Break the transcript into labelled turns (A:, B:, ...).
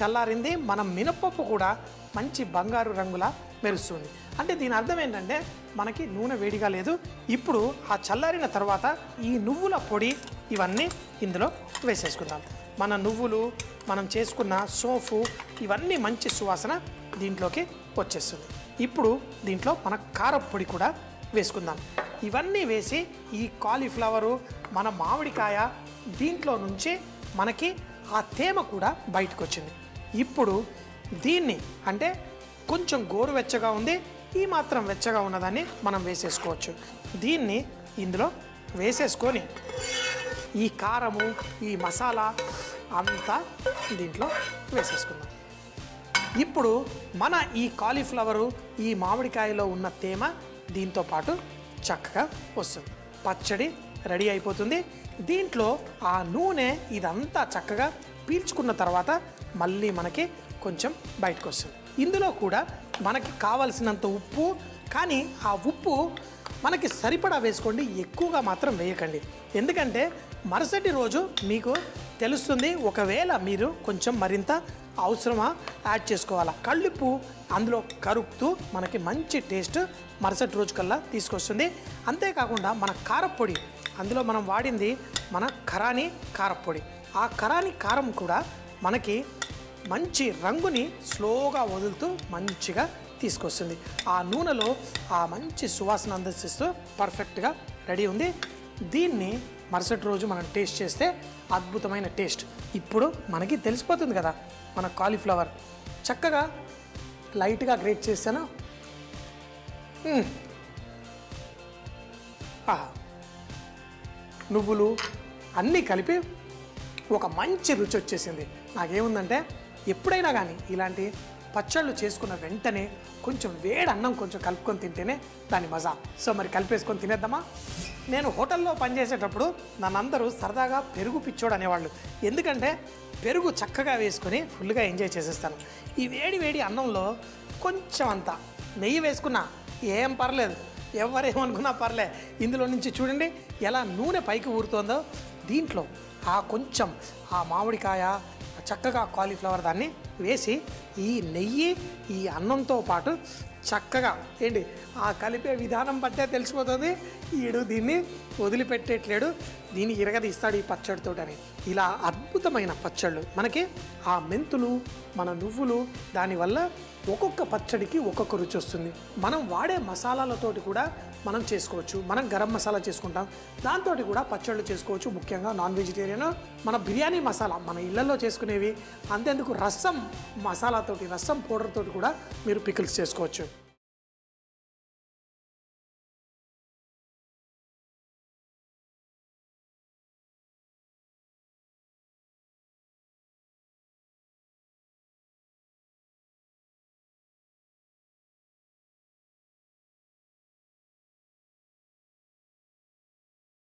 A: చల్లారింది. మనం మినపప్పు కూడా మంచి బంగారు రంగులా మెరుస్తుంది. అంటే దీని అర్థం ఏంటంటే మనకి నూనె వేడిగా లేదు. ఇప్పుడు ఆ చల్లారిన తర్వాత ఈ నువ్వుల పొడి ఇవన్నీ ఇందులో వేసేసుకుందాం. మన నువ్వులు, మనం చేసుకున్న సోఫు ఇవన్నీ మంచి సువాసన దీంట్లోకి వచ్చేస్తుంది. ఇప్పుడు దీంట్లో మన కారపొడి కూడా వేసుకుందాం. ఇవన్నీ వేసి ఈ కాలీఫ్లవరు, మన మామిడికాయ దీంట్లో నుంచి మనకి ఆ తేమ కూడా బయటకు వచ్చింది. ఇప్పుడు దీన్ని అంటే కొంచెం గోరువెచ్చగా ఉంది, ఈ మాత్రం వెచ్చగా ఉన్నదాన్ని మనం వేసేసుకోవచ్చు. దీన్ని ఇందులో వేసేసుకొని ఈ కారము, ఈ మసాలా అంతా దీంట్లో వేసేసుకుందాం. ఇప్పుడు మన ఈ కాలీఫ్లవరు, ఈ మామిడికాయలో ఉన్న తేమ దీంతో పాటు చక్కగా వస్తుంది. పచ్చడి రెడీ అయిపోతుంది. దీంట్లో ఆ నూనె ఇదంతా చక్కగా పీల్చుకున్న తర్వాత మళ్ళీ మనకి కొంచెం బయటకు వస్తుంది. ఇందులో కూడా మనకి కావలసినంత ఉప్పు, కానీ ఆ ఉప్పు మనకి సరిపడా వేసుకోండి, ఎక్కువగా మాత్రం వేయకండి. ఎందుకంటే మరుసటి రోజు మీకు తెలుస్తుంది, ఒకవేళ మీరు కొంచెం మరింత అవసరమా యాడ్ చేసుకోవాలా. కళ్ళుప్పు అందులో కరుపుతూ మనకి మంచి టేస్ట్ మరుసటి రోజు కల్లా తీసుకొస్తుంది. అంతేకాకుండా మన కారపొడి, అందులో మనం వాడింది మన కరాని కారపొడి. ఆ కరాని కారం కూడా మనకి మంచి రంగుని స్లోగా వదులుతూ మంచిగా తీసుకొస్తుంది. ఆ నూనెలో ఆ మంచి సువాసన అందిస్తూ పర్ఫెక్ట్గా రెడీ ఉంది. దీన్ని మరుసటి రోజు మనం టేస్ట్ చేస్తే అద్భుతమైన టేస్ట్. ఇప్పుడు మనకి తెలిసిపోతుంది కదా, మన కాలీఫ్లవర్ చక్కగా లైట్గా గ్రేట్ చేశాను. నువ్వులు అన్నీ కలిపి ఒక మంచి రుచి వచ్చేసింది. నాకేముందంటే ఎప్పుడైనా కానీ ఇలాంటి పచ్చళ్ళు చేసుకున్న వెంటనే కొంచెం వేడి అన్నం కొంచెం కలుపుకొని తింటేనే దాని మజా. సో మరి కలిపేసుకొని తినేద్దామా? నేను హోటల్లో పనిచేసేటప్పుడు నన్నందరూ సరదాగా పెరుగు పిచ్చోడు అనేవాళ్ళు. ఎందుకంటే పెరుగు చక్కగా వేసుకొని ఫుల్గా ఎంజాయ్ చేసేస్తాను. ఈ వేడి వేడి అన్నంలో కొంచెం అంత నెయ్యి వేసుకున్నా ఏం పర్లేదు, ఎవరేమనుకున్నా పర్లే. ఇందులో నుంచి చూడండి ఎలా నూనె పైకి ఊరుతోందో. దీంట్లో ఆ కొంచెం ఆ మామిడికాయ, చక్కగా కాలీఫ్లవర్ దాన్ని వేసి ఈ నెయ్యి ఈ అన్నంతో పాటు చక్కగా ఏంటి ఆ కలిపే విధానం బట్టే తెలిసిపోతుంది. ఈడు దీన్ని వదిలిపెట్టేట్లేడు, దీన్ని ఇరగదీస్తాడు ఈ పచ్చడితో అని. ఇలా అద్భుతమైన పచ్చళ్ళు మనకి ఆ మెంతులు, మన నువ్వులు, దానివల్ల ఒక్కొక్క పచ్చడికి ఒక్కొక్క రుచి వస్తుంది. మనం వాడే మసాలాలతోటి కూడా మనం చేసుకోవచ్చు. మనం గరం మసాలా చేసుకుంటాం, దాంతో కూడా పచ్చళ్ళు చేసుకోవచ్చు. ముఖ్యంగా నాన్ వెజిటేరియన్ మన బిర్యానీ మసాలా మన ఇళ్లలో చేసుకునేవి. అంతేందుకు రసం మసాలాతోటి, రసం పౌడర్ తోటి కూడా మీరు పికిల్స్ చేసుకోవచ్చు.